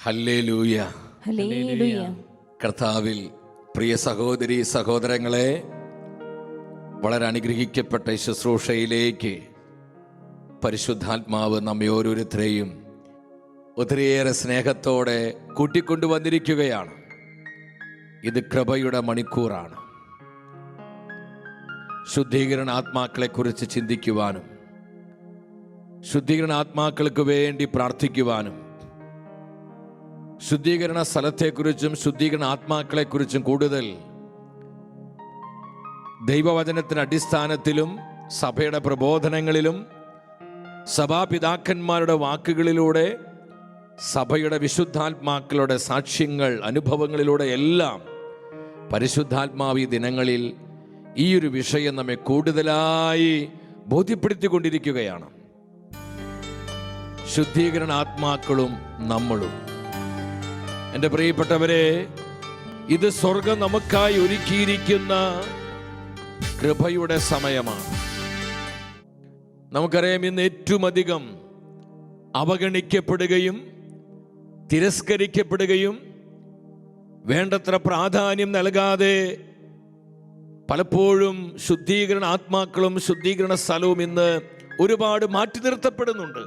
Hallelujah, hallelujah. കർത്താവിൽ പ്രിയ സഹോദരി സഹോദരങ്ങളെ, വളരെ അനുഗ്രഹിക്കപ്പെട്ട ശുശ്രൂഷയിലേക്ക് പരിശുദ്ധാത്മാവ് നമ്മെ ഓരോരുത്തരെയും ഒത്തിരിയേറെ സ്നേഹത്തോടെ കൂട്ടിക്കൊണ്ടുവന്നിരിക്കുകയാണ്. ഇത് കൃപയുടെ മണിക്കൂറാണ്. ശുദ്ധീകരണ ആത്മാക്കളെ കുറിച്ച് ചിന്തിക്കുവാനും ശുദ്ധീകരണ ആത്മാക്കൾക്ക് വേണ്ടി പ്രാർത്ഥിക്കുവാനും ശുദ്ധീകരണ സ്ഥലത്തെക്കുറിച്ചും ശുദ്ധീകരണ ആത്മാക്കളെക്കുറിച്ചും കൂടുതൽ ദൈവവചനത്തിന് അടിസ്ഥാനത്തിലും സഭയുടെ പ്രബോധനങ്ങളിലും സഭാപിതാക്കന്മാരുടെ വാക്കുകളിലൂടെ സഭയുടെ വിശുദ്ധാത്മാക്കളുടെ സാക്ഷ്യങ്ങൾ അനുഭവങ്ങളിലൂടെ എല്ലാം പരിശുദ്ധാത്മാവ് ഈ ദിനങ്ങളിൽ ഈ ഒരു വിഷയം നമ്മെ കൂടുതലായി ബോധ്യപ്പെടുത്തിക്കൊണ്ടിരിക്കുകയാണ്. ശുദ്ധീകരണ ആത്മാക്കളും നമ്മളും. എൻ്റെ പ്രിയപ്പെട്ടവരെ, ഇത് സ്വർഗം നമുക്കായി ഒരുക്കിയിരിക്കുന്ന കൃപയുടെ സമയമാണ്. നമുക്കറിയാം, ഇന്ന് ഏറ്റവും അധികം അവഗണിക്കപ്പെടുകയും തിരസ്കരിക്കപ്പെടുകയും വേണ്ടത്ര പ്രാധാന്യം നൽകാതെ പലപ്പോഴും ശുദ്ധീകരണ ആത്മാക്കളും ശുദ്ധീകരണ സ്ഥലവും ഇന്ന് ഒരുപാട് മാറ്റി നിർത്തപ്പെടുന്നുണ്ട്.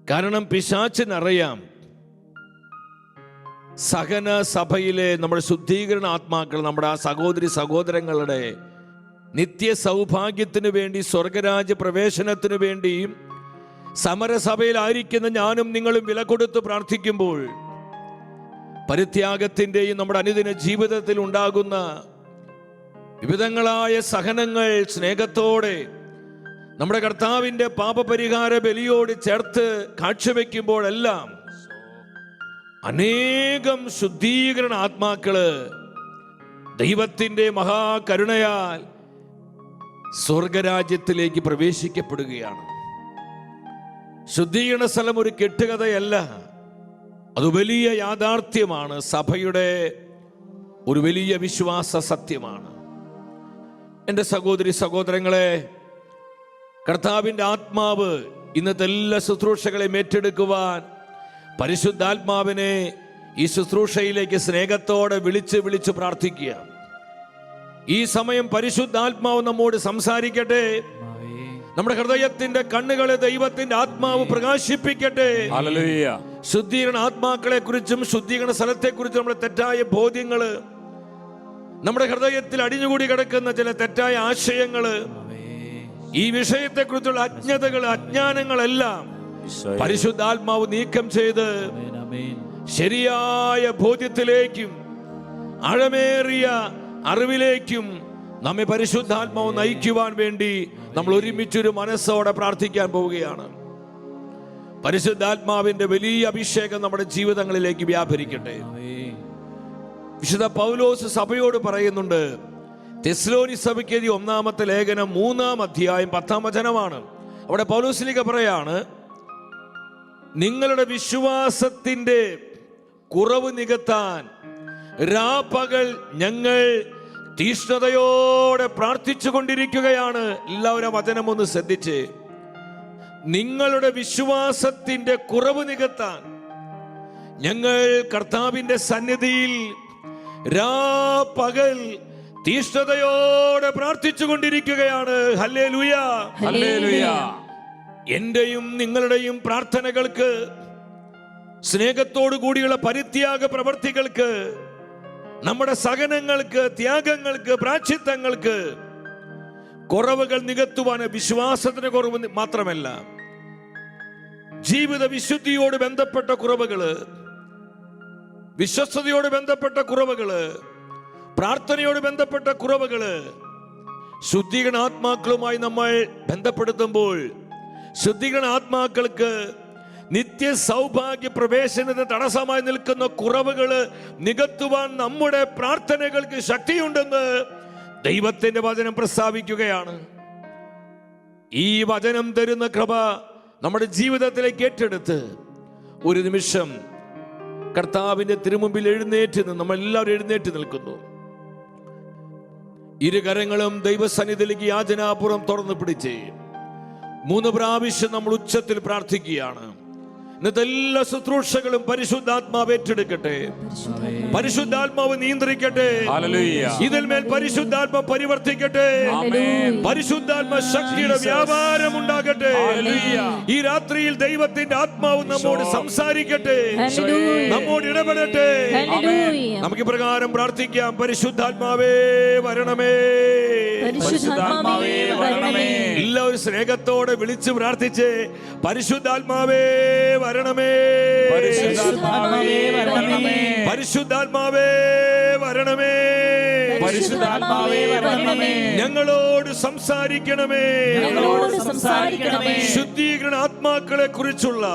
കാരണം പിശാചിനറിയാം, സഹന സഭയിലെ നമ്മുടെ ശുദ്ധീകരണ ആത്മാക്കൾ, നമ്മുടെ ആ സഹോദരി സഹോദരങ്ങളുടെ നിത്യ സൗഭാഗ്യത്തിനു വേണ്ടി, സ്വർഗരാജ്യ പ്രവേശനത്തിനു വേണ്ടി സമരസഭയിലായിരിക്കുന്ന ഞാനും നിങ്ങളും വില കൊടുത്ത് പ്രാർത്ഥിക്കുമ്പോൾ പരിത്യാഗത്തിൻ്റെയും നമ്മുടെ അനുദിന ജീവിതത്തിൽ ഉണ്ടാകുന്ന വിവിധങ്ങളായ സഹനങ്ങൾ സ്നേഹത്തോടെ നമ്മുടെ കർത്താവിൻ്റെ പാപപരിഹാര ബലിയോട് ചേർത്ത് കാഴ്ചവെക്കുമ്പോഴെല്ലാം അനേകം ശുദ്ധീകരണ ആത്മാക്കള് ദൈവത്തിൻ്റെ മഹാകരുണയാൽ സ്വർഗരാജ്യത്തിലേക്ക് പ്രവേശിക്കപ്പെടുകയാണ്. ശുദ്ധീകരണ സ്ഥലം ഒരു കെട്ടുകഥയല്ല, അത് വലിയ യാഥാർത്ഥ്യമാണ്. സഭയുടെ ഒരു വലിയ വിശ്വാസ സത്യമാണ്. എൻ്റെ സഹോദരി സഹോദരങ്ങളെ, കർത്താവിൻ്റെ ആത്മാവ് ഇന്നത്തെ എല്ലാ ശുശ്രൂഷകളെയും ഏറ്റെടുക്കുവാൻ പരിശുദ്ധാത്മാവിനെ ഈ ശുശ്രൂഷയിലേക്ക് സ്നേഹത്തോടെ വിളിച്ച് വിളിച്ച് പ്രാർത്ഥിക്കുക. ഈ സമയം പരിശുദ്ധാത്മാവ് നമ്മോട് സംസാരിക്കട്ടെ. നമ്മുടെ ഹൃദയത്തിന്റെ കണ്ണുകളെ ദൈവത്തിന്റെ ആത്മാവ് പ്രകാശിപ്പിക്കട്ടെ. ഹല്ലേലൂയ. ശുദ്ധീകരണ ആത്മാക്കളെ കുറിച്ചും ശുദ്ധീകരണ സ്ഥലത്തെ കുറിച്ചും നമ്മുടെ തെറ്റായ ബോധ്യങ്ങള്, നമ്മുടെ ഹൃദയത്തിൽ അടിഞ്ഞുകൂടി കിടക്കുന്ന ചില തെറ്റായ ആശയങ്ങള്, ഈ വിഷയത്തെക്കുറിച്ചുള്ള അജ്ഞതകള്, അജ്ഞാനങ്ങളെല്ലാം പരിശുദ്ധാത്മാവ് നീക്കം ചെയ്ത് ശരിയായ ബോധ്യത്തിലേക്കും ആഴമേറിയ അറിവിലേക്കും നമ്മെ പരിശുദ്ധാത്മാവ് നയിക്കുവാൻ വേണ്ടി നമ്മൾ ഒരുമിച്ചൊരു മനസ്സോടെ പ്രാർത്ഥിക്കാൻ പോവുകയാണ്. പരിശുദ്ധാത്മാവിന്റെ വലിയ അഭിഷേകം നമ്മുടെ ജീവിതങ്ങളിലേക്ക് വ്യാപരിക്കട്ടെ. വിശുദ്ധ പൗലോസ് സഭയോട് പറയുന്നുണ്ട്, തെസ്സലോനി സഭയ്ക്ക് എഴുതിയ 1-ാമത്തെ ലേഖനം 3-ാം അധ്യായം 10-ാം വചനമാണ്. അവിടെ പൗലോസിലേക്ക് പറയാണ്, നിങ്ങളുടെ വിശ്വാസത്തിന്റെ കുറവ് നികത്താൻ രാപ്പകൽ ഞങ്ങൾ തീഷ്ണതയോടെ പ്രാർത്ഥിച്ചു കൊണ്ടിരിക്കുകയാണ്. എല്ലാവരും വചനം ഒന്ന് ശ്രദ്ധിച്ച്. നിങ്ങളുടെ വിശ്വാസത്തിന്റെ കുറവ് നികത്താൻ ഞങ്ങൾ കർത്താവിന്റെ സന്നിധിയിൽ രാപ്പകൽ തീഷ്ണതയോടെ പ്രാർത്ഥിച്ചു കൊണ്ടിരിക്കുകയാണ്. Hallelujah, hallelujah. എന്റെയും നിങ്ങളുടെയും പ്രാർത്ഥനകൾക്ക്, സ്നേഹത്തോടു കൂടിയുള്ള പരിത്യാഗ പ്രവർത്തികൾക്ക്, നമ്മുടെ സഹനങ്ങൾക്ക്, ത്യാഗങ്ങൾക്ക്, പ്രായശ്ചിത്തങ്ങൾക്ക് കുറവുകൾ നികത്തുവാൻ വിശ്വാസത്തിന് കുറവ് മാത്രമല്ല, ജീവിത വിശുദ്ധിയോട് ബന്ധപ്പെട്ട കുറവുകള്, വിശ്വസ്തയോട് ബന്ധപ്പെട്ട കുറവുകള്, പ്രാർത്ഥനയോട് ബന്ധപ്പെട്ട കുറവുകള്, ശുദ്ധീകരണ ആത്മാക്കളുമായി നമ്മൾ ബന്ധപ്പെടുത്തുമ്പോൾ ശുദ്ധീകരണ ആത്മാക്കൾക്ക് നിത്യ സൗഭാഗ്യ പ്രവേശനത്തിന് തടസ്സമായി നിൽക്കുന്ന കുറവുകള് നികത്തുവാൻ നമ്മുടെ പ്രാർത്ഥനകൾക്ക് ശക്തിയുണ്ടെന്ന് ദൈവത്തിന്റെ വചനം പ്രസ്താവിക്കുകയാണ്. ഈ വചനം തരുന്ന കൃപ നമ്മുടെ ജീവിതത്തിലേക്ക് ഏറ്റെടുത്ത് ഒരു നിമിഷം കർത്താവിന്റെ തിരുമുമ്പിൽ നമ്മളെല്ലാവരും എഴുന്നേറ്റ് നിൽക്കുന്നു. ഇരുകരങ്ങളും ദൈവസന്നിധിയിലേക്ക് യാചനാപൂർവം തുറന്നു പിടിച്ച് 3 പ്രാവശ്യം നമ്മൾ ഉച്ചത്തിൽ പ്രാർത്ഥിക്കുകയാണ്. ഇന്നത്തെ എല്ലാ ശുശ്രൂഷകളും പരിശുദ്ധാത്മാവ് ഏറ്റെടുക്കട്ടെ, പരിശുദ്ധാത്മാവ് നിയന്ത്രിക്കട്ടെ, ഇതിന്മേൽ പരിശുദ്ധാത്മ പരിവർത്തിക്കട്ടെ, പരിശുദ്ധാത്മ ശക്തിയുടെ വ്യാപാരം ഉണ്ടാകട്ടെ. ഈ രാത്രിയിൽ ദൈവത്തിന്റെ ആത്മാവ് നമ്മോട് സംസാരിക്കട്ടെ, നമ്മോട് ഇടപെടട്ടെ. നമുക്ക് പ്രകാരം പ്രാർത്ഥിക്കാം. പരിശുദ്ധാത്മാവേ വരണമേ, എല്ലാവരും സ്നേഹത്തോടെ വിളിച്ച് പ്രാർത്ഥിച്ച് പരിശുദ്ധാത്മാവേ വരണമേ, പരിശുദ്ധാത്മാവേ വരണമേ, പരിശുദ്ധാത്മാവേ വരണമേ, പരിശുദ്ധാത്മാവേ വരണമേ, ഞങ്ങളോട് സംസാരിക്കണമേ, ഞങ്ങളോട് സംസാരിക്കണമേ. ശുദ്ധീകരണ ആത്മാക്കളെ കുറിച്ചുള്ള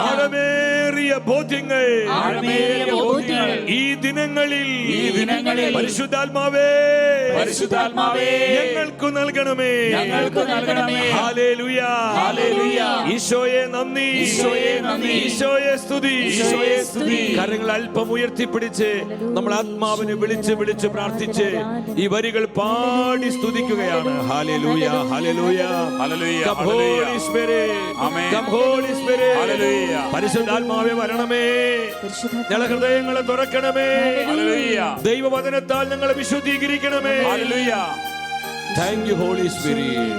ആഴമേറിയ ബോധ്യങ്ങൾ ഈ ദിനങ്ങളിൽ പരിശുദ്ധാത്മാവേ ഞങ്ങൾക്ക് നൽകണമേ. ഹല്ലേലൂയ, ഈശോയെ നന്ദി, ഈശോയെ സ്തുതി. കരങ്ങൾ അല്പം ഉയർത്തിപ്പിടിച്ച് നമ്മൾ ആത്മാവിനെ വിളിച്ച് വിളിച്ച് പ്രാർത്ഥിച്ച് ഈ വരികൾ പാടി സ്തുതിക്കുകയാണ്. ഹല്ലേലൂയ, ഹല്ലേലൂയ, ഹല്ലേലൂയ. Come Holy Spirit, come Holy Spirit. ഹല്ലേലൂയ. പരിശുദ്ധാത്മാവേ വരണമേ, ഞങ്ങളുടെ ഹൃദയങ്ങളെ തുറക്കണമേ. ഹല്ലേലൂയ. ദൈവവചനത്താൽ ഞങ്ങളെ വിശുദ്ധീകരിക്കണമേ. ഹല്ലേലൂയ. Thank you Holy Spirit.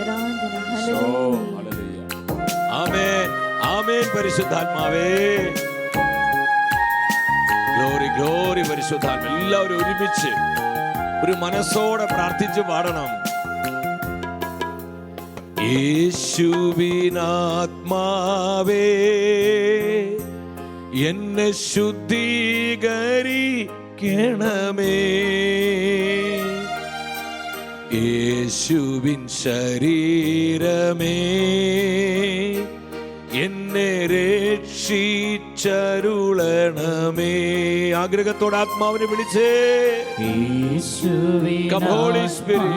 ആമേൻ, ആമേൻ. പരിശുദ്ധാത്മാവേ, ഗ്ലോറി, ഗ്ലോറി. പരിശുദ്ധാത്മ എല്ലാവരും ഒരുമിച്ച് ഒരു മനസ്സോടെ പ്രാർത്ഥിച്ച് പാടണം. യേശുവിനാത്മാവേ എന്നെ ശുദ്ധീകരിക്കണമേ, യേശുവിൻ ശരീരമേ എന്നെ രക്ഷിച്ചരുളണമേ. ആഗ്രഹത്തോടെ ആത്മാവിനെ വിളിച്ചേ. Come Holy Spirit,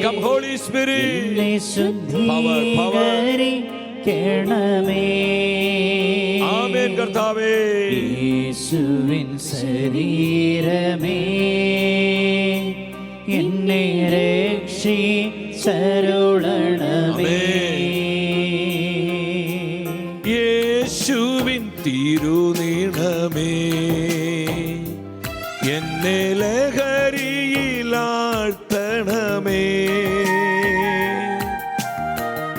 come Holy Spirit. Power, power. ആമേൻ കർത്താവേ. യേശുവിൻ ശരീരമേ എന്നെ രക്ഷിച്ചരുളണമേ, യേശുവിൻ തിരുനീണമേ എന്നെ ലഹരിയിലാഴ്ത്തണമേ,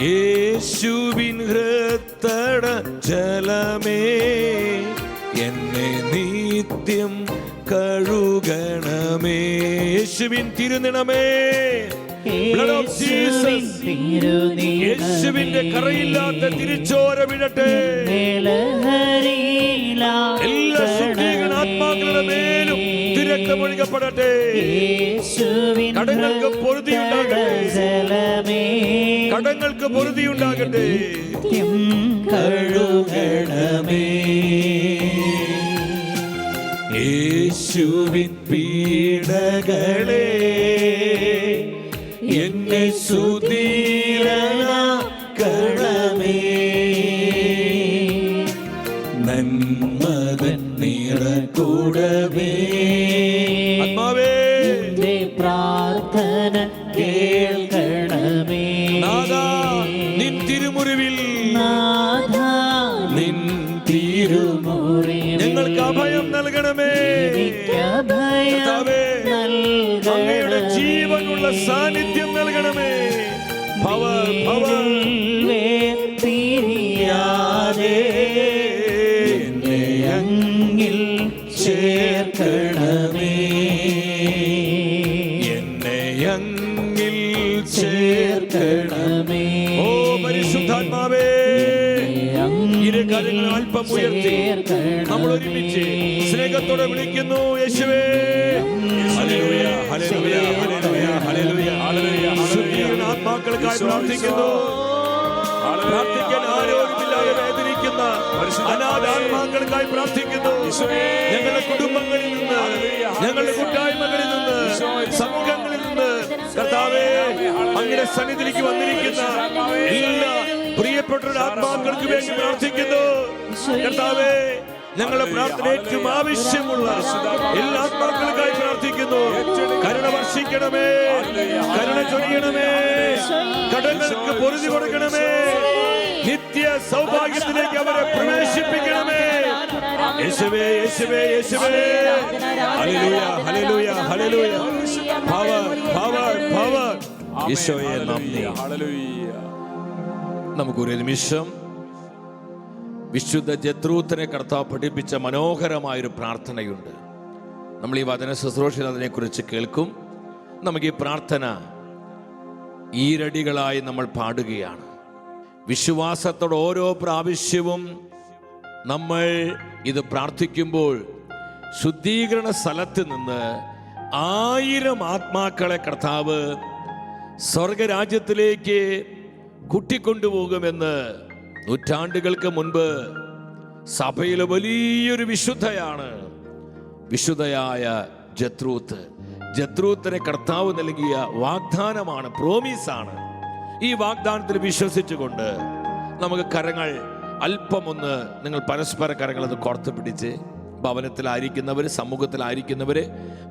യേശുവിൻ ഹൃത്തട ജലമേ എന്നെ നിത്യം കഴുകണമേ, യേശുവിൻ തിരുനിണമേ. Blood of Jesus. യേശുവിന്റെ കറയില്ലാത്ത തിരുച്ചോര വിടട്ടെ. എല്ലാ ശുദ്ധീകരണ ആത്മാക്കളുടെ മേലും തിരക്കമൊഴുകപ്പെടട്ടെ. കടങ്ങൾക്ക് പൊറുതിയുണ്ടാകട്ടെ, കടങ്ങൾക്ക് പൊറുതിയുണ്ടാകട്ടെ. കഴുകണമേ, യേശുവിൻ പീഡകളെ എന്നെ സുധീരനാക്കണമേ, നന്മകൻ നിറകൂടമേ. ആത്മാവേ പ്രാർത്ഥന കേൾക്കണമേ, നാഥാ നിൻ തിരുമുറിവിൽ, നാഥാ നിൻ തിരുമുറിവിൽ ഞങ്ങൾക്ക് അഭയം നൽകണമേ. കർത്താവേ, അങ്ങയുടെ ജീവനുള്ള സാന്നിധ്യം നൽകണമേ. Power, power. വേർപിരിയാതെ എന്നെ അങ്ങിൽ ചേർക്കണമേ, എന്നെ അങ്ങിൽ ചേർക്കണമേ. ഓ പരിശുദ്ധാത്മാവേ, ഇരു കാര്യങ്ങൾ അല്പം ഉയർത്തി നമ്മൾ ഒരുമിച്ച് സ്നേഹത്തോടെ വിളിക്കുന്നു. യേശുവേ, ഹല്ലേലൂയ, ഹല്ലേലൂയ, ഹല്ലേലൂയ, ഹല്ലേലൂയ, ഹല്ലേലൂയ. ശുദ്ധീകരണ ആത്മാക്കൾക്കായി പ്രാർത്ഥിക്കുന്നു. പ്രാർത്ഥിക്കാൻ ആരോരുമില്ലാതെ വേദനിക്കുന്ന അനാഥാത്മാക്കൾക്കായി പ്രാർത്ഥിക്കുന്നു. ഞങ്ങളുടെ കുടുംബങ്ങളിൽ നിന്ന്, ഞങ്ങളുടെ കൂട്ടായ്മകളിൽ നിന്ന്, സംഘങ്ങളിൽ നിന്ന് കർത്താവേ, അങ്ങയുടെ സന്നിധിയിലേക്ക് വന്നിരിക്കുന്ന എല്ലാ പ്രിയപ്പെട്ടവരുടെ ആത്മാക്കൾക്ക് വേണ്ടി പ്രാർത്ഥിക്കുന്നു. കർത്താവേ, ഞങ്ങളുടെ പ്രാർത്ഥന ഏറ്റവും ആവശ്യമുള്ള എല്ലാ ആത്മാക്കൾക്കായി പ്രാർത്ഥിക്കുന്നു. കരുണ വർഷിക്കണമേ, കരുണ ചൊരിയണമേ, കടങ്ങൾക്ക് പൊറുതി കൊടുക്കണമേ, നിത്യ സൗഭാഗ്യത്തിലേക്ക് അവരെ പ്രവേശിപ്പിക്കണമേ. യേശുവേ, യേശുവേ, യേശുവേ. ഹല്ലേലൂയ, ഹല്ലേലൂയ, ഹല്ലേലൂയ. Power, power, power. യേശുവേ നന്ദി. നമുക്കൊരു നിമിഷം വിശുദ്ധ ജത്രൂത്തിനെ കർത്താവ് പഠിപ്പിച്ച മനോഹരമായൊരു പ്രാർത്ഥനയുണ്ട്. നമ്മൾ ഈ വചന ശുശ്രൂഷയിൽ അതിനെക്കുറിച്ച് കേൾക്കും. നമുക്ക് ഈ പ്രാർത്ഥന ഈരടികളായി നമ്മൾ പാടുകയാണ്. വിശ്വാസത്തോടെ ഓരോ പ്രാവശ്യവും നമ്മൾ ഇത് പ്രാർത്ഥിക്കുമ്പോൾ ശുദ്ധീകരണ സ്ഥലത്ത് നിന്ന് 1000 ആത്മാക്കളെ കർത്താവ് സ്വർഗരാജ്യത്തിലേക്ക് കൂട്ടിക്കൊണ്ടുപോകുമെന്ന് നൂറ്റാണ്ടുകൾക്ക് മുൻപ് സഭയിലെ വലിയൊരു വിശുദ്ധയാണ് വിശുദ്ധയായ ജത്രൂത്ത്. ജത്രൂത്തിനെ കർത്താവ് നൽകിയ വാഗ്ദാനമാണ്, പ്രോമിസാണ്. ഈ വാഗ്ദാനത്തിൽ വിശ്വസിച്ചുകൊണ്ട് നമുക്ക് കരങ്ങൾ അല്പമൊന്ന്, നിങ്ങൾ പരസ്പര കരങ്ങൾ അത് കോർത്ത് പിടിച്ച്, ഭവനത്തിലായിരിക്കുന്നവർ, സമൂഹത്തിലായിരിക്കുന്നവർ,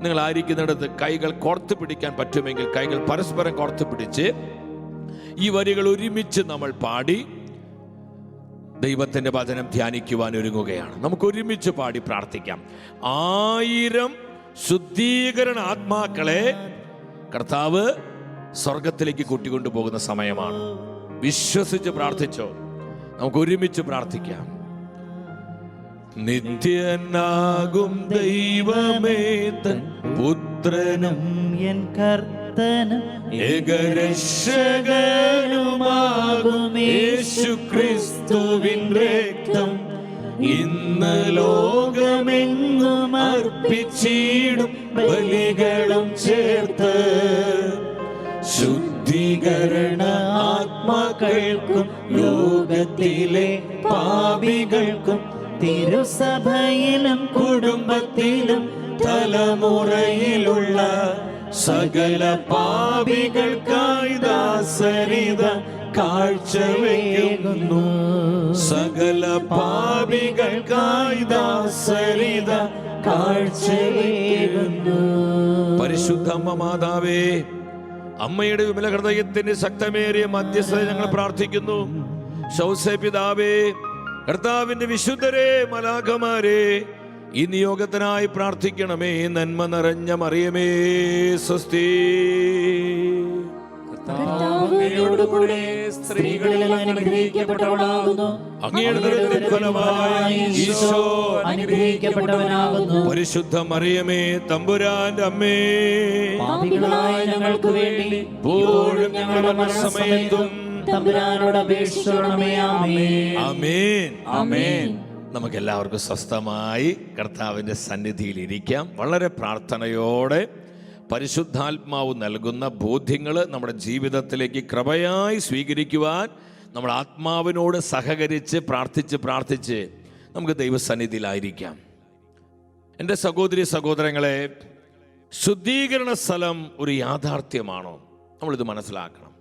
നിങ്ങളായിരിക്കുന്നിടത്ത് കൈകൾ കോർത്ത് പിടിക്കാൻ പറ്റുമെങ്കിൽ കൈകൾ പരസ്പരം കോർത്ത് പിടിച്ച് ഈ വരികൾ ഒരുമിച്ച് നമ്മൾ പാടി ദൈവത്തിന്റെ വചനം ധ്യാനിക്കുവാൻ ഒരുങ്ങുകയാണ്. നമുക്ക് ഒരുമിച്ച് പാടി പ്രാർത്ഥിക്കാം. 1000 ശുദ്ധീകരണ ആത്മാക്കളെ കർത്താവ് സ്വർഗത്തിലേക്ക് കൂട്ടിക്കൊണ്ടുപോകുന്ന സമയമാണ്. വിശ്വസിച്ച് പ്രാർത്ഥിച്ചോ. നമുക്ക് ഒരുമിച്ച് പ്രാർത്ഥിക്കാം. നിത്യനാകും ദൈവമേ തൻ പുത്രനും എൻ കർത്തനും ഏകരക്ഷകനുമാകും യേശുക്രിസ്തുവിൻ രക്തം ഇന്ന് ലോകമെങ്ങും അർപ്പിച്ചിടും ബലികളും ചേർത്ത് ശുദ്ധീകരണ ആത്മാക്കൾക്കും ലോകത്തിലെ പാപികൾക്കും തിരുസഭയിലും കുടുംബത്തിലും തലമുറയിലുള്ള സകല പാപികൾക്കായി ദാസരിത കാഴ്ചവെക്കുന്നു. സകല പാപികൾക്കായി ദാസരിത കാഴ്ചവെക്കുന്നു. പരിശുദ്ധ അമ്മ മാതാവേ, അമ്മയുടെ വിമല ഹൃദയത്തിന്റെ ശക്തമേറിയ മധ്യസ്ഥത ഞങ്ങൾ പ്രാർത്ഥിക്കുന്നു. ശൗസേ പിതാവേ, കർത്താവിന്റെ വിശുദ്ധരെ, മലാഖമാരെ, ഈ നിയോഗത്തിനായി പ്രാർത്ഥിക്കണമേ. നന്മ നിറഞ്ഞ മറിയമേ സ്വസ്തി. സ്ത്രീകളിൽ അനുഗ്രഹിക്കപ്പെട്ടവളാകുന്നു, അങ്ങയുടെ ഫലമായി ഈശോ അനുഗ്രഹിക്കപ്പെട്ടവനാകുന്നു. പരിശുദ്ധ മറിയമേ, തമ്പുരാന്റെ അമ്മേ, പാപികളായ ഞങ്ങൾക്ക് വേണ്ടി ഇപ്പോഴും ഞങ്ങളുടെ മരണസമയത്തും തമ്പുരാനോട് അപേക്ഷിക്കണമേ. ആമേൻ, ആമേൻ, ആമേൻ. നമുക്ക് എല്ലാവർക്കും സ്വസ്ഥമായി കർത്താവിന്റെ സന്നിധിയിൽ ഇരിക്കാം. വളരെ പ്രാർത്ഥനയോടെ പരിശുദ്ധാത്മാവ് നൽകുന്ന ബോധ്യങ്ങൾ നമ്മുടെ ജീവിതത്തിലേക്ക് കൃപയായി സ്വീകരിക്കുവാൻ നമ്മൾ ആത്മാവിനോട് സഹകരിച്ച് പ്രാർത്ഥിച്ച് നമുക്ക് ദൈവസന്നിധിയിലായിരിക്കാം. എൻ്റെ സഹോദരി സഹോദരങ്ങളെ, ശുദ്ധീകരണ സ്ഥലം ഒരു യാഥാർത്ഥ്യമാണോ? നമ്മളിത് മനസ്സിലാക്കണം.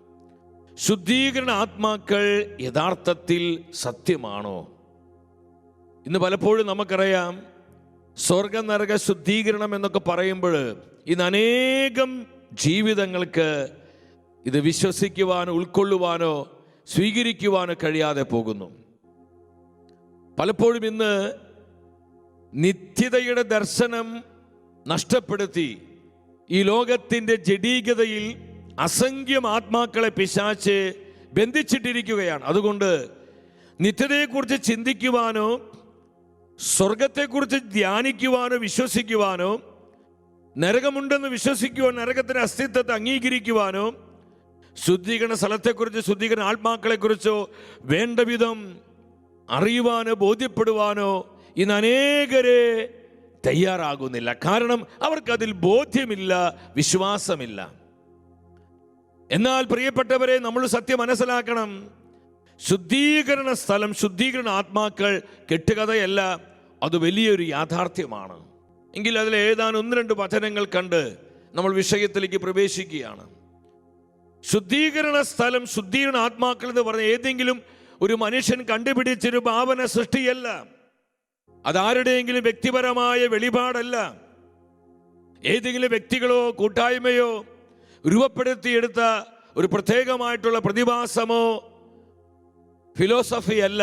ശുദ്ധീകരണ ആത്മാക്കൾ യഥാർത്ഥത്തിൽ സത്യമാണോ? ഇന്ന് പലപ്പോഴും നമുക്കറിയാം, സ്വർഗ നരക ശുദ്ധീകരണം എന്നൊക്കെ പറയുമ്പോൾ ഇന്ന് അനേകം ജീവിതങ്ങൾക്ക് ഇത് വിശ്വസിക്കുവാനോ ഉൾക്കൊള്ളുവാനോ സ്വീകരിക്കുവാനോ കഴിയാതെ പോകുന്നു. പലപ്പോഴും ഇന്ന് നിത്യതയുടെ ദർശനം നഷ്ടപ്പെടുത്തി ഈ ലോകത്തിൻ്റെ ജഡീകതയിൽ അസംഖ്യം ആത്മാക്കളെ പിശാച് ബന്ധിച്ചിട്ടിരിക്കുകയാണ്. അതുകൊണ്ട് നിത്യതയെക്കുറിച്ച് ചിന്തിക്കുവാനോ സ്വർഗത്തെക്കുറിച്ച് ധ്യാനിക്കുവാനോ വിശ്വസിക്കുവാനോ നരകമുണ്ടെന്ന് വിശ്വസിക്കുവാനോ നരകത്തിൻ്റെ അസ്തിത്വത്തെ അംഗീകരിക്കുവാനോ ശുദ്ധീകരണ സ്ഥലത്തെക്കുറിച്ച് ശുദ്ധീകരണ ആത്മാക്കളെക്കുറിച്ചോ വേണ്ട വിധം അറിയുവാനോ ബോധ്യപ്പെടുവാനോ ഇന്ന് അനേകരെ തയ്യാറാകുന്നില്ല. കാരണം അവർക്കതിൽ ബോധ്യമില്ല, വിശ്വാസമില്ല. എന്നാൽ പ്രിയപ്പെട്ടവരെ, നമ്മൾ സത്യം മനസ്സിലാക്കണം. ശുദ്ധീകരണ സ്ഥലം, ശുദ്ധീകരണ ആത്മാക്കൾ കെട്ടുകഥയല്ല, അത് വലിയൊരു യാഥാർത്ഥ്യമാണ്. എങ്കിൽ അതിൽ ഏതാനും 1-2 വചനങ്ങൾ കണ്ട് നമ്മൾ വിഷയത്തിലേക്ക് പ്രവേശിക്കുകയാണ്. ശുദ്ധീകരണ സ്ഥലം, ശുദ്ധീകരണ ആത്മാക്കൾ എന്ന് പറഞ്ഞ ഏതെങ്കിലും ഒരു മനുഷ്യൻ കണ്ടുപിടിച്ചൊരു ഭാവന സൃഷ്ടിയല്ല. അതാരുടെയെങ്കിലും വ്യക്തിപരമായ വെളിപാടല്ല. ഏതെങ്കിലും വ്യക്തികളോ കൂട്ടായ്മയോ രൂപപ്പെടുത്തിയെടുത്ത ഒരു പ്രത്യേകമായിട്ടുള്ള പ്രതിഭാസമോ ഫിലോസഫി അല്ല.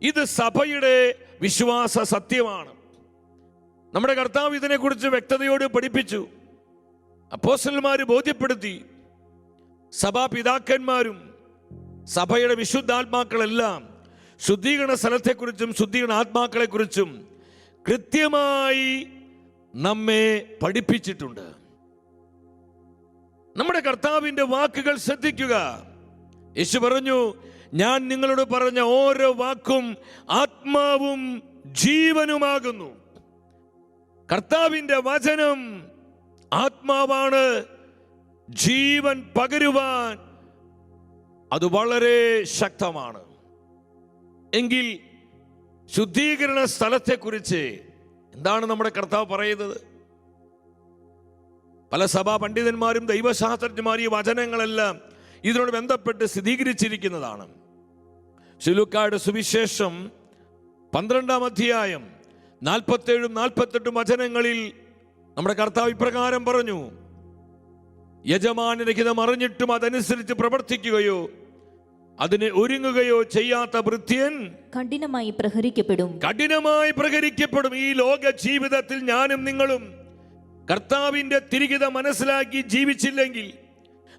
ഇത് സഭയുടെ വിശ്വാസ സത്യമാണ്. നമ്മുടെ കർത്താവ് ഇതിനെക്കുറിച്ച് വ്യക്തതയോട് പഠിപ്പിച്ചു. അപ്പോസ്തലന്മാർ ബോധ്യപ്പെടുത്തി. സഭാപിതാക്കന്മാരും സഭയുടെ വിശുദ്ധാത്മാക്കളെല്ലാം ശുദ്ധീകരണ സ്ഥലത്തെക്കുറിച്ചും ശുദ്ധീകരണ ആത്മാക്കളെക്കുറിച്ചും കൃത്യമായി നമ്മെ പഠിപ്പിച്ചിട്ടുണ്ട്. നമ്മുടെ കർത്താവിന്റെ വാക്കുകൾ ശ്രദ്ധിക്കുക. യേശു പറഞ്ഞു, ഞാൻ നിങ്ങളോട് പറഞ്ഞ ഓരോ വാക്കും ആത്മാവും ജീവനുമാകുന്നു. കർത്താവിന്റെ വചനം ആത്മാവാണ്, ജീവൻ പകരുവാൻ അത് വളരെ ശക്തമാണ്. എങ്കിൽ ശുദ്ധീകരണ സ്ഥലത്തെക്കുറിച്ച് എന്താണ് നമ്മുടെ കർത്താവ് പറയുന്നത്? പല സഭാ പണ്ഡിതന്മാരും ദൈവശാസ്ത്രജ്ഞന്മാരും ഈ വചനങ്ങളെല്ലാം ഇതിനോട് ബന്ധപ്പെട്ട് സ്ഥിരീകരിച്ചിരിക്കുന്നതാണ്. ലൂക്കായുടെ സുവിശേഷം 12-ാം അധ്യായം 47-48 വചനങ്ങളിൽ നമ്മുടെ കർത്താവ് ഇപ്രകാരം പറഞ്ഞു, യജമാനന്റെ ഹിതം അറിഞ്ഞിട്ടും അതനുസരിച്ച് പ്രവർത്തിക്കുകയോ അതിനെ ഒരുങ്ങുകയോ ചെയ്യാത്ത ഭൃത്യൻ കഠിനമായി പ്രഹരിക്കപ്പെടും. കഠിനമായി പ്രഹരിക്കപ്പെടും. ഈ ലോക ജീവിതത്തിൽ ഞാനും നിങ്ങളും കർത്താവിന്റെ തിരികിതം മനസ്സിലാക്കി ജീവിച്ചില്ലെങ്കിൽ,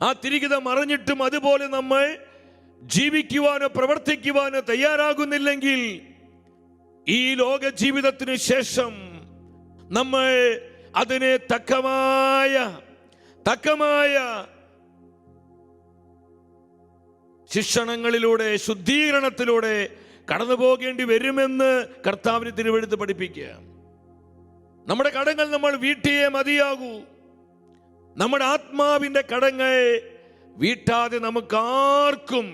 ആ തിരികിതം അറിഞ്ഞിട്ടും അതുപോലെ നമ്മൾ ജീവിക്കുവാനോ പ്രവർത്തിക്കുവാനോ തയ്യാറാകുന്നില്ലെങ്കിൽ, ഈ ലോക ജീവിതത്തിന് ശേഷം നമ്മൾ അതിനെ തക്കമായ ശിക്ഷണങ്ങളിലൂടെ, ശുദ്ധീകരണത്തിലൂടെ കടന്നു പോകേണ്ടി വരുമെന്ന് കർത്താവിന് തിരുവെഴുത്ത് പഠിപ്പിക്കുക. നമ്മുടെ കടങ്ങൾ നമ്മൾ വീട്ടിയേ മതിയാകൂ. നമ്മുടെ ആത്മാവിന്റെ കടങ്ങൾ വീട്ടാതെ നമുക്കാർക്കും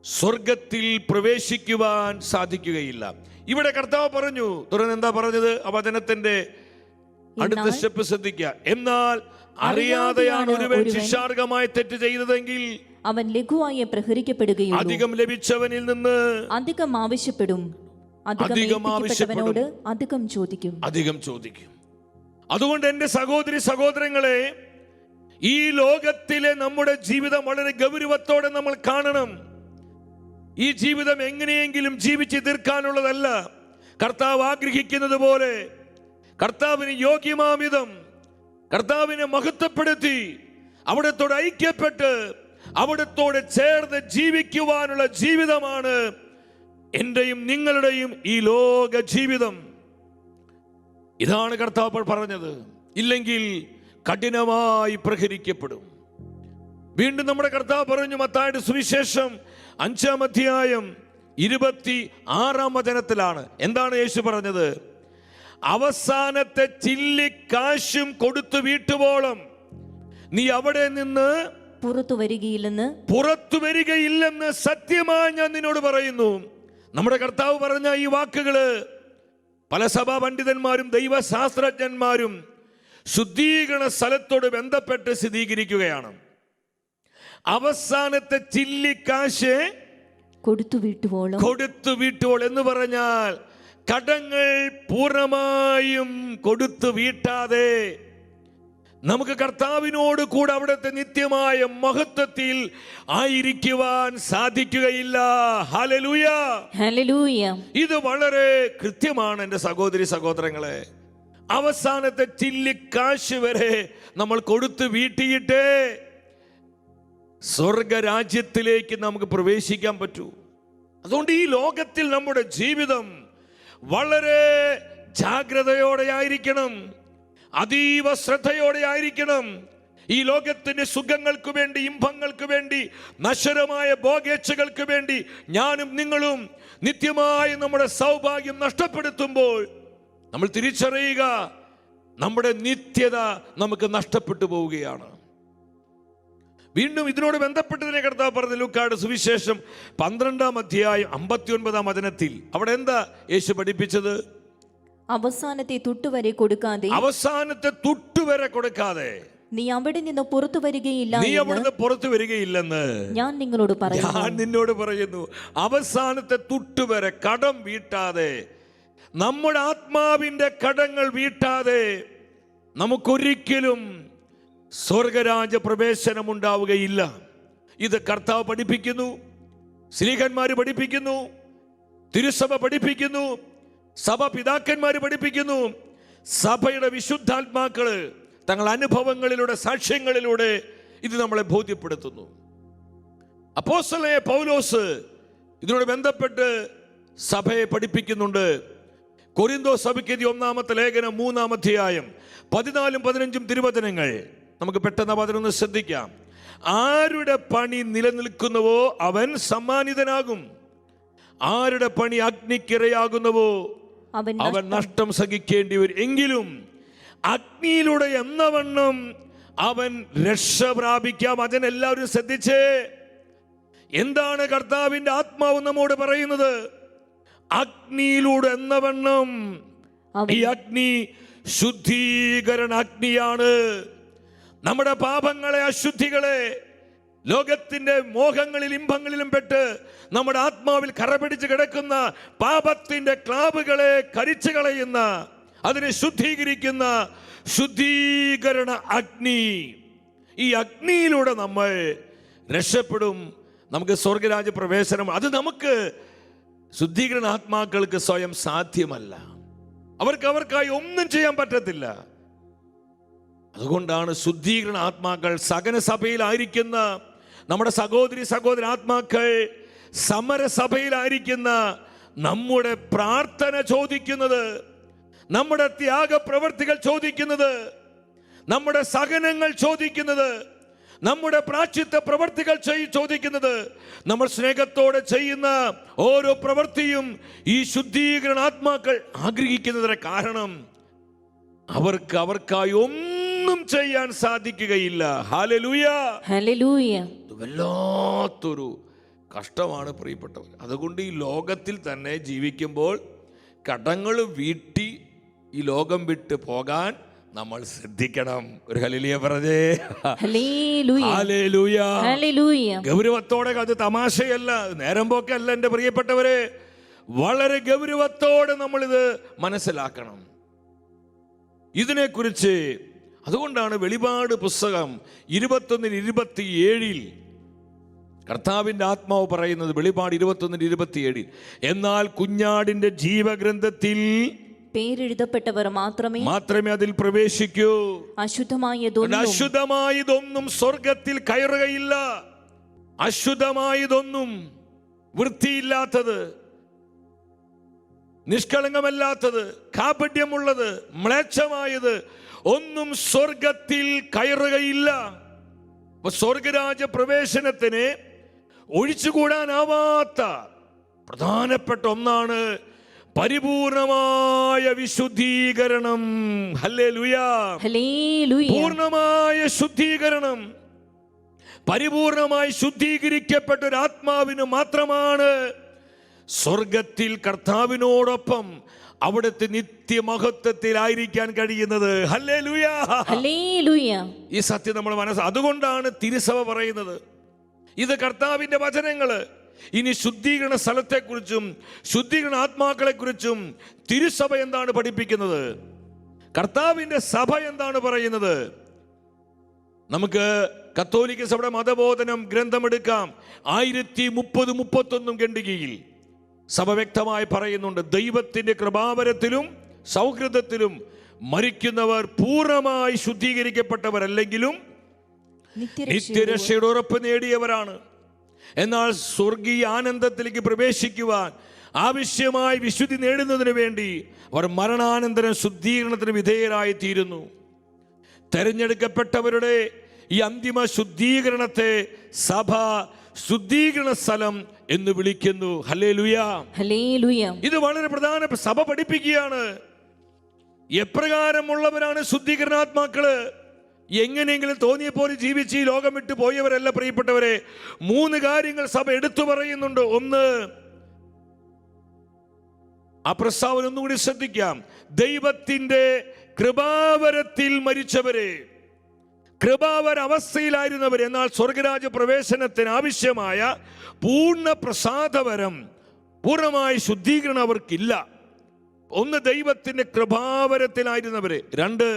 സ്വർഗത്തിൽ പ്രവേശിക്കുവാൻ സാധിക്കുകയില്ല. ഇവിടെ കർത്താവ് പറഞ്ഞു, തുടർന്ന് എന്താ പറഞ്ഞത്? ആ വചനത്തിന്റെ അടുത്ത സ്റ്റെപ്പ് ശ്രദ്ധിക്കുക. എന്നാൽ അറിയാതെയാണ് ഒരുവൻ ശിക്ഷാർഹമായ തെറ്റ് ചെയ്തതെങ്കിൽ അവൻ ലഘുവായി പ്രഹരിക്കപ്പെടുകയുള്ളൂ. അധികം ലഭിച്ചവനിൽ നിന്ന് അധികം ആവശ്യപ്പെടും, അധികം ചോദിക്കും. അതുകൊണ്ട് എൻ്റെ സഹോദരി സഹോദരങ്ങളെ, ഈ ലോകത്തിലെ നമ്മുടെ ജീവിതം വളരെ ഗൗരവത്തോടെ നമ്മൾ കാണണം. ഈ ജീവിതം എങ്ങനെയെങ്കിലും ജീവിച്ച് തീർക്കാനുള്ളതല്ല. കർത്താവ് ആഗ്രഹിക്കുന്നത് പോലെ കർത്താവിന് യോഗ്യമാമിതം കർത്താവിനെ മഹത്വപ്പെടുത്തി അവിടത്തോട് ഐക്യപ്പെട്ട് അവിടത്തോട് ചേർന്ന് ജീവിക്കുവാനുള്ള ജീവിതമാണ് എന്റെയും നിങ്ങളുടെയും ഈ ലോക ജീവിതം. ഇതാണ് കർത്താവ് പറഞ്ഞത്. ഇല്ലെങ്കിൽ കഠിനമായി പ്രഹരിക്കപ്പെടും. വീണ്ടും നമ്മുടെ കർത്താവ് പറഞ്ഞു, മത്തായിയുടെ സുവിശേഷം 5-ാം അധ്യായം 26-ാം വചനത്തിലാണ്. എന്താണ് യേശു പറഞ്ഞത്? അവസാനത്തെ ചില്ലിക്കാശും കൊടുത്തു വീട്ടുവോളം നീ അവിടെ നിന്ന് പുറത്തു വരികയില്ലെന്ന് സത്യമായി ഞാൻ നിന്നോട് പറയുന്നു. നമ്മുടെ കർത്താവ് പറഞ്ഞ ഈ വാക്കുകള് പല സഭാ പണ്ഡിതന്മാരും ദൈവശാസ്ത്രജ്ഞന്മാരും ശുദ്ധീകരണ സ്ഥലത്തോട് ബന്ധപ്പെട്ട് സ്ഥിരീകരിക്കുകയാണ്. അവസാനത്തെ ചില്ലിക്കാശ് കൊടുത്തു വീട്ടുവോൾ എന്ന് പറഞ്ഞാൽ കടങ്ങൾ പൂർണ്ണമായും കൊടുത്തു വീട്ടാതെ നമുക്ക് കർത്താവിനോട് കൂടെ അവിടുത്തെ നിത്യമായ മഹത്വത്തിൽ ആയിരിക്കുവാൻ സാധിക്കുകയില്ല. Hallelujah, hallelujah. ഇത് വളരെ കൃത്യമാണ് എൻ്റെ സഹോദരി സഹോദരങ്ങളെ. അവസാനത്തെ ചില്ലിക്കാശ് വരെ നമ്മൾ കൊടുത്തു വീട്ടിയിട്ടേ സ്വർഗരാജ്യത്തിലേക്ക് നമുക്ക് പ്രവേശിക്കാൻ പറ്റൂ. അതുകൊണ്ട് ഈ ലോകത്തിൽ നമ്മുടെ ജീവിതം വളരെ ജാഗ്രതയോടെ ആയിരിക്കണം, അതീവ ശ്രദ്ധയോടെ ആയിരിക്കണം. ഈ ലോകത്തിന്റെ സുഖങ്ങൾക്ക് വേണ്ടി, ഇമ്പങ്ങൾക്ക് വേണ്ടി, നശ്വരമായ ഭോഗേച്ഛകൾക്ക് വേണ്ടി ഞാനും നിങ്ങളും നിത്യമായി നമ്മുടെ സൗഭാഗ്യം നഷ്ടപ്പെടുത്തുമ്പോൾ നമ്മൾ തിരിച്ചറിയുക, നമ്മുടെ നിത്യത നമുക്ക് നഷ്ടപ്പെട്ടു പോവുകയാണ്. വീണ്ടും ഇതിനോട് ബന്ധപ്പെട്ടതിനെ കർത്താവ് പറഞ്ഞു ലൂക്കായുടെ സുവിശേഷം 12-ാം അധ്യായം 59-ാം വചനത്തിൽ. അവിടെ എന്താ യേശു പഠിപ്പിച്ചത്? അവസാനത്തെ തുട്ടുവരെ കൊടുക്കാതെ, അവസാനത്തെ തുട്ടുവരെ കൊടുക്കാതെ നീ അവിടെ നിന്ന് പുറത്തു വരികയില്ല നീ അവിടുന്ന് പുറത്തു വരികയില്ലെന്ന് ഞാൻ നിങ്ങളോട് പറയുന്നു. ഞാൻ നിന്നോട് പറയുന്നു. അവസാനത്തെ തുട്ടുവരെ കടം വീട്ടാതെ, നമ്മുടെ ആത്മാവിന്റെ കടങ്ങൾ വീട്ടാതെ നമുക്കൊരിക്കലും സ്വർഗരാജ പ്രവേശനം ഉണ്ടാവുകയില്ല. ഇത് കർത്താവ് പഠിപ്പിക്കുന്നു, ശ്ലീഹന്മാര് പഠിപ്പിക്കുന്നു, തിരുസഭ പഠിപ്പിക്കുന്നു, സഭ പിതാക്കന്മാര് പഠിപ്പിക്കുന്നു. സഭയുടെ വിശുദ്ധാത്മാക്കള് തങ്ങളുടെ അനുഭവങ്ങളിലൂടെ, സാക്ഷ്യങ്ങളിലൂടെ ഇത് നമ്മളെ ബോധ്യപ്പെടുത്തുന്നു. അപ്പോസ്തലനായ പൗലോസ് ഇതിനോട് ബന്ധപ്പെട്ട് സഭയെ പഠിപ്പിക്കുന്നുണ്ട്. കൊരിന്തോസ് സഭയ്ക്ക് 1-ാമത്തെ ലേഖനം 3-ാം അധ്യായം 14-15 തിരുവചനങ്ങൾ നമുക്ക് പെട്ടെന്ന് അതിനൊന്ന് ശ്രദ്ധിക്കാം. ആരുടെ പണി നിലനിൽക്കുന്നുവോ അവൻ സമ്മാനിതനാകും, ആരുടെ പണി അഗ്നിക്കിരയാകുന്നുവോ അവൻ നഷ്ടം സഹിക്കേണ്ടി വരും. എങ്കിലും അഗ്നിയിലൂടെ എന്നവണ്ണം അവൻ രക്ഷ പ്രാപിക്കാം. അതിനെല്ലാവരും ശ്രദ്ധിച്ചേ. എന്താണ് കർത്താവിന്റെ ആത്മാവ് നമ്മോട് പറയുന്നത്? അഗ്നിയിലൂടെ എന്നവണ്ണം. ഈ അഗ്നി ശുദ്ധീകരണ അഗ്നിയാണ്. നമ്മുടെ പാപങ്ങളെ, അശുദ്ധികളെ, ലോകത്തിന്റെ മോഹങ്ങളിൽ ഇമ്പങ്ങളിലും പെട്ട് നമ്മുടെ ആത്മാവിൽ കറപിടിച്ച് കിടക്കുന്ന പാപത്തിന്റെ ക്ലാവുകളെ കരിച്ചു കളയുന്ന, അതിനെ ശുദ്ധീകരിക്കുന്ന ശുദ്ധീകരണ അഗ്നി. ഈ അഗ്നിയിലൂടെ നമ്മൾ രക്ഷപ്പെടും. നമുക്ക് സ്വർഗരാജ്യ പ്രവേശനം. അത് നമുക്ക് ശുദ്ധീകരണ ആത്മാക്കൾക്ക് സ്വയം സാധ്യമല്ല. അവർക്കായി ഒന്നും ചെയ്യാൻ പറ്റത്തില്ല. അതുകൊണ്ടാണ് ശുദ്ധീകരണ ആത്മാക്കൾ സകല സഭയിലായിരിക്കുന്ന നമ്മുടെ സഹോദര ആത്മാക്കൾ, സമരസഭയിലായിരിക്കുന്ന നമ്മുടെ പ്രാർത്ഥന ചോദിക്കുന്നത്, നമ്മുടെ ത്യാഗപ്രവർത്തികൾ ചോദിക്കുന്നത്, നമ്മുടെ സഹനങ്ങൾ ചോദിക്കുന്നത്, നമ്മുടെ പ്രാശ്ചിത്ത പ്രവർത്തികൾ ചോദിക്കുന്നത്, നമ്മൾ സ്നേഹത്തോടെ ചെയ്യുന്ന ഓരോ പ്രവൃത്തിയും ഈ ശുദ്ധീകരണ ആത്മാക്കൾ ആഗ്രഹിക്കുന്നതിന് കാരണം അവർക്കായി ഒന്നും ചെയ്യാൻ സാധിക്കുകയില്ല. Hallelujah, hallelujah. വല്ലാത്തൊരു കഷ്ടമാണ് പ്രിയപ്പെട്ടവർ. അതുകൊണ്ട് ഈ ലോകത്തിൽ തന്നെ ജീവിക്കുമ്പോൾ കടങ്ങൾ വീട്ടി ഈ ലോകം വിട്ട് പോകാൻ നമ്മൾ ശ്രദ്ധിക്കണം. ഒരു ഹല്ലേലൂയ പറഞ്ഞേ. ഹല്ലേലൂയ, ഹല്ലേലൂയ, ഹല്ലേലൂയ. ഗൗരവത്തോടെ, അത് തമാശയല്ല, നേരം പോക്കല്ല എൻ്റെ പ്രിയപ്പെട്ടവരെ. വളരെ ഗൗരവത്തോടെ നമ്മളിത് മനസ്സിലാക്കണം ഇതിനെക്കുറിച്ച്. അതുകൊണ്ടാണ് വെളിപാട് പുസ്തകം 21:27 കർത്താവിന്റെ ആത്മാവ് പറയുന്നത്. വെളിപാട് 21:27 എന്നാൽ കുഞ്ഞാടിന്റെ ജീവഗ്രന്ഥത്തിൽ പേരെഴുതപ്പെട്ടവർ മാത്രമേ അതിൽ പ്രവേശിക്കൂ. അശുദ്ധമായതൊന്നും സ്വർഗത്തിൽ കയറുകയില്ല. അശുദ്ധമായതൊന്നും, വൃത്തിയില്ലാത്തത്, നിഷ്കളങ്കമല്ലാത്തത്, കാപട്യമുള്ളത്, മ്ലേച്ഛമായത് ഒന്നും സ്വർഗത്തിൽ കയറുകയില്ല. അപ്പൊ സ്വർഗരാജ പ്രവേശനത്തിന് ഒഴിച്ചുകൂടാനാവാത്ത പ്രധാനപ്പെട്ട ഒന്നാണ് പരിപൂർണമായ വിശുദ്ധീകരണം. Hallelujah, hallelujah. പൂർണ്ണമായ ശുദ്ധീകരണം. പരിപൂർണമായി ശുദ്ധീകരിക്കപ്പെട്ട ഒരു ആത്മാവിന് മാത്രമാണ് സ്വർഗത്തിൽ കർത്താവിനോടൊപ്പം അവിടുത്തെ നിത്യമഹത്വത്തിലായിരിക്കാൻ കഴിയുന്നത്. Hallelujah, hallelujah. ഈ സത്യം നമ്മൾ അതുകൊണ്ടാണ് തിരുസഭ പറയുന്നത്, ഇത് കർത്താവിന്റെ വചനങ്ങള്. ഇനി ശുദ്ധീകരണ സ്ഥലത്തെക്കുറിച്ചും ശുദ്ധീകരണ ആത്മാക്കളെ കുറിച്ചും തിരുസഭ എന്താണ് പഠിപ്പിക്കുന്നത്, കർത്താവിന്റെ സഭ എന്താണ് പറയുന്നത്? നമുക്ക് കത്തോലിക്ക സഭയുടെ മതബോധനം ഗ്രന്ഥമെടുക്കാം. 1030-31 ഖണ്ഡികയിൽ സഭ വ്യക്തമായി പറയുന്നുണ്ട്, ദൈവത്തിന്റെ കൃപാവരത്തിലും സൗഹൃദത്തിലും മരിക്കുന്നവർ പൂർണ്ണമായി ശുദ്ധീകരിക്കപ്പെട്ടവരല്ലെങ്കിലും നിത്യരക്ഷയുടെ ഉറപ്പ് നേടിയവരാണ്. എന്നാൽ സ്വർഗീയ ആനന്ദത്തിലേക്ക് പ്രവേശിക്കുവാൻ ആവശ്യമായ വിശുദ്ധി നേടുന്നതിന് വേണ്ടി അവർ മരണാനന്തരം ശുദ്ധീകരണത്തിന് വിധേയരായി തീരുന്നു. തെരഞ്ഞെടുക്കപ്പെട്ടവരുടെ ഈ അന്തിമ ശുദ്ധീകരണത്തെ സഭ ശുദ്ധീകരണ സ്ഥലം എന്ന് വിളിക്കുന്നു. Hallelujah, hallelujah. ഇത് വളരെ പ്രധാന. സഭ പഠിപ്പിക്കുകയാണ് എപ്രകാരമുള്ളവരാണ് ശുദ്ധീകരണാത്മാക്കള്. എങ്ങനെയെങ്കിലും തോന്നിയപോലെ ജീവിച്ച് ഈ ലോകം വിട്ടു പോയവരല്ല പ്രിയപ്പെട്ടവരെ. 3 കാര്യങ്ങൾ സഭ എടുത്തു പറയുന്നുണ്ട്. ഒന്ന്, ആ പ്രസ്താവന ഒന്നുകൂടി ശ്രദ്ധിക്കാം. ദൈവത്തിന്റെ കൃപാവരത്തിൽ മരിച്ചവരെ, കൃപാവര അവസ്ഥയിലായിരുന്നവർ, എന്നാൽ സ്വർഗരാജ്യ പ്രവേശനത്തിന് ആവശ്യമായ പൂർണ്ണ പ്രസാദവരം, പൂർണ്ണമായ ശുദ്ധീകരണം അവർക്കില്ല. ഒന്ന്, ദൈവത്തിന്റെ കൃപാവരത്തിലായിരുന്നവര്. 2,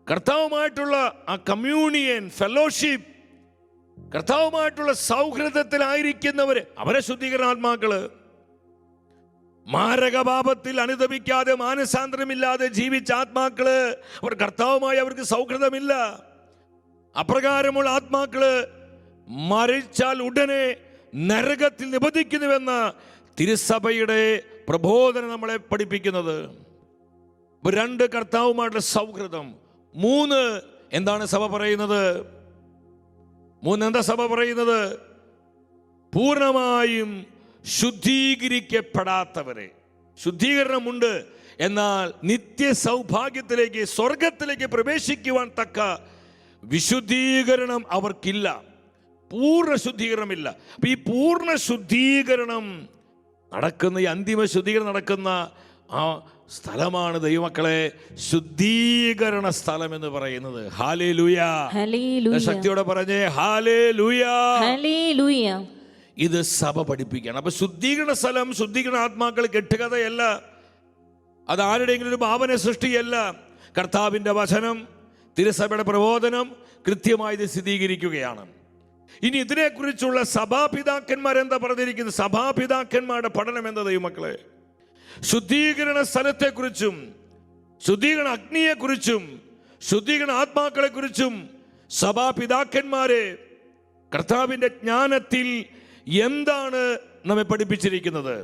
കർത്താവുമായിട്ടുള്ള ആ കമ്മ്യൂണിയൻ ഫെലോഷിപ്പ്, കർത്താവുമായിട്ടുള്ള സൗഹൃദത്തിലായിരിക്കുന്നവര്, അവരെ ശുദ്ധീകരണാത്മാക്കള്. മാരകപാപത്തിൽ അനുദപിക്കാതെ മാനസാന്തരമില്ലാതെ ജീവിച്ച ആത്മാക്കള്, അവർ കർത്താവുമായി അവർക്ക് സൗഹൃദമില്ല. അപ്രകാരമുള്ള ആത്മാക്കള് മരിച്ചാൽ ഉടനെ നരകത്തിൽ നിബന്ധിക്കുന്നുവെന്ന തിരുസഭയുടെ പ്രബോധനം നമ്മളെ പഠിപ്പിക്കുന്നത്. 2, കർത്താവുമായിട്ടുള്ള സൗഹൃദം. 3, എന്താണ് സഭ പറയുന്നത്? 3 എന്താ സഭ പറയുന്നത്? പൂർണ്ണമായും ശുദ്ധീകരിക്കപ്പെടാത്തവരെ. ശുദ്ധീകരണമുണ്ട്, എന്നാൽ നിത്യ സൗഭാഗ്യത്തിലേക്ക്, സ്വർഗത്തിലേക്ക് പ്രവേശിക്കുവാൻ തക്ക വിശുദ്ധീകരണം അവർക്കില്ല. പൂർണ്ണ ശുദ്ധീകരണമില്ല. അപ്പൊ ഈ പൂർണ്ണ ശുദ്ധീകരണം നടക്കുന്ന, ഈ അന്തിമ ശുദ്ധീകരണം നടക്കുന്ന ആ സ്ഥലമാണ് ദൈവമക്കളെ ശുദ്ധീകരണ സ്ഥലം എന്ന് പറയുന്നത്. ഹല്ലേലൂയ. ശക്തിയോടെ പറഞ്ഞേ ഹല്ലേലൂയ. ഇത് സഭ പഠിപ്പിക്കണം. അപ്പൊ ശുദ്ധീകരണ സ്ഥലം, ശുദ്ധീകരണ ആത്മാക്കൾ കെട്ടുകഥയല്ല, അത് ആരുടെയെങ്കിലും ഒരു ഭാവന സൃഷ്ടിയല്ല. കർത്താവിന്റെ വചനം, തിരുസഭയുടെ പ്രബോധനം കൃത്യമായി ഇത് സ്ഥിരീകരിക്കുകയാണ്. ഇനി ഇതിനെക്കുറിച്ചുള്ള സഭാപിതാക്കന്മാർ എന്താ പറഞ്ഞിരിക്കുന്നത്? സഭാപിതാക്കന്മാരുടെ പഠനം എന്താ ദൈവമക്കളെ? ശുദ്ധീകരണ സ്ഥലത്തെക്കുറിച്ചും ശുദ്ധീകരണ അഗ്നിയെക്കുറിച്ചും ശുദ്ധീകരണ ആത്മാക്കളെക്കുറിച്ചും സഭാപിതാക്കന്മാരെ കർത്താവിന്റെ ജ്ഞാനത്തിൽ എന്താണ് നമ്മെ പഠിപ്പിച്ചിരിക്കുന്നത്?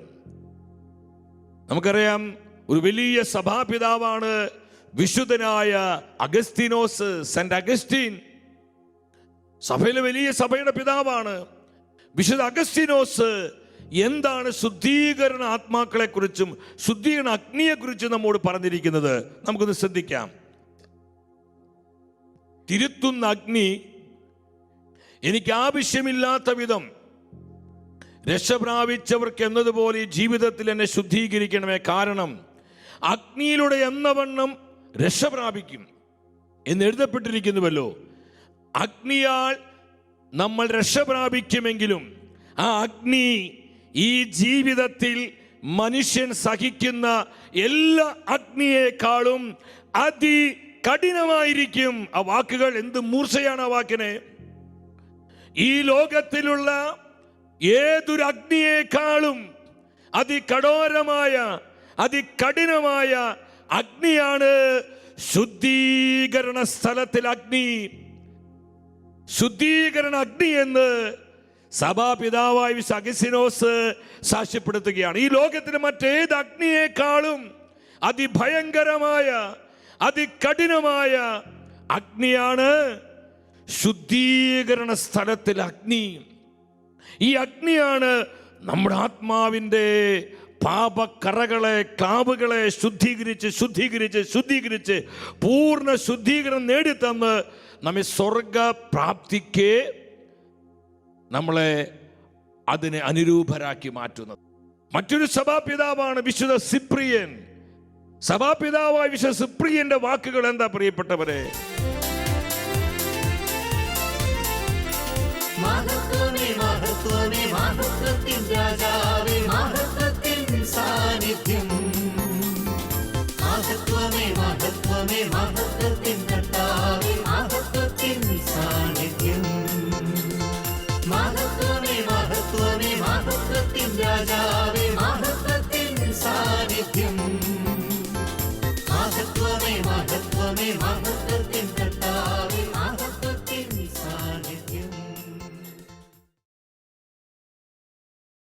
നമുക്കറിയാം, ഒരു വലിയ സഭാപിതാവാണ് വിശുദ്ധനായ അഗസ്തീനോസ്, സെന്റ് അഗസ്റ്റീൻ. സഭയിലെ വലിയ സഭയുടെ പിതാവാണ് വിശുദ്ധ അഗസ്തീനോസ്. എന്താണ് ശുദ്ധീകരണ ആത്മാക്കളെ കുറിച്ചും ശുദ്ധീകരണ അഗ്നിയെ കുറിച്ചും നമ്മോട് പറഞ്ഞിരിക്കുന്നത്? നമുക്കൊന്ന് ശ്രദ്ധിക്കാം. തിരുത്തുന്ന അഗ്നി എനിക്ക് ആവശ്യമില്ലാത്ത വിധം രക്ഷ പ്രാപിച്ചവർക്ക് എന്നതുപോലെ ഈ ജീവിതത്തിൽ എന്നെ ശുദ്ധീകരിക്കണമേ. കാരണം അഗ്നിയിലൂടെ എന്നവണ്ണം രക്ഷ പ്രാപിക്കും എന്ന് എഴുതപ്പെട്ടിരിക്കുന്നുവല്ലോ. അഗ്നിയാൽ നമ്മൾ രക്ഷ പ്രാപിക്കുമെങ്കിലും ആ അഗ്നി ഈ ജീവിതത്തിൽ മനുഷ്യൻ സഹിക്കുന്ന എല്ലാ അഗ്നിയേക്കാളും അതികഠിനമായിരിക്കും. ആ വാക്കുകൾ എന്ത് മൂർച്ചയാണ് ആ വാക്കിന്! ഈ ലോകത്തിലുള്ള ഏതൊരു അഗ്നിയേക്കാളും അതികഠോരമായ, അതികഠിനമായ അഗ്നിയാണ് ശുദ്ധീകരണ സ്ഥലത്തിൽ അഗ്നി. ശുദ്ധീകരണ അഗ്നി എന്ന് സഭാപിതാവായ വിശുദ്ധ അഗസ്തീനോസ് സാക്ഷ്യപ്പെടുത്തുകയാണ്. ഈ ലോകത്തിന് മറ്റേത് അഗ്നിയേക്കാളും അതിഭയങ്കരമായ, അതികഠിനമായ അഗ്നിയാണ് ശുദ്ധീകരണ സ്ഥലത്തിൽ അഗ്നി. ഈ അഗ്നിയാണ് നമ്മുടെ ആത്മാവിൻ്റെ പാപക്കറകളെ, കാവുകളെ ശുദ്ധീകരിച്ച് ശുദ്ധീകരിച്ച് ശുദ്ധീകരിച്ച് പൂർണ്ണ ശുദ്ധീകരണം നേടിത്തന്ന് നമ്മെ സ്വർഗപ്രാപ്തിക്ക് നമ്മളെ അതിനെ അനുരൂപരാക്കി മാറ്റുന്നത്. മറ്റൊരു സഭാപിതാവാണ് വിശുദ്ധ സിപ്രിയൻ. സഭാപിതാവായ വിശുദ്ധ സിപ്രിയന്റെ വാക്കുകൾ എന്താ പ്രിയപ്പെട്ടവരെ?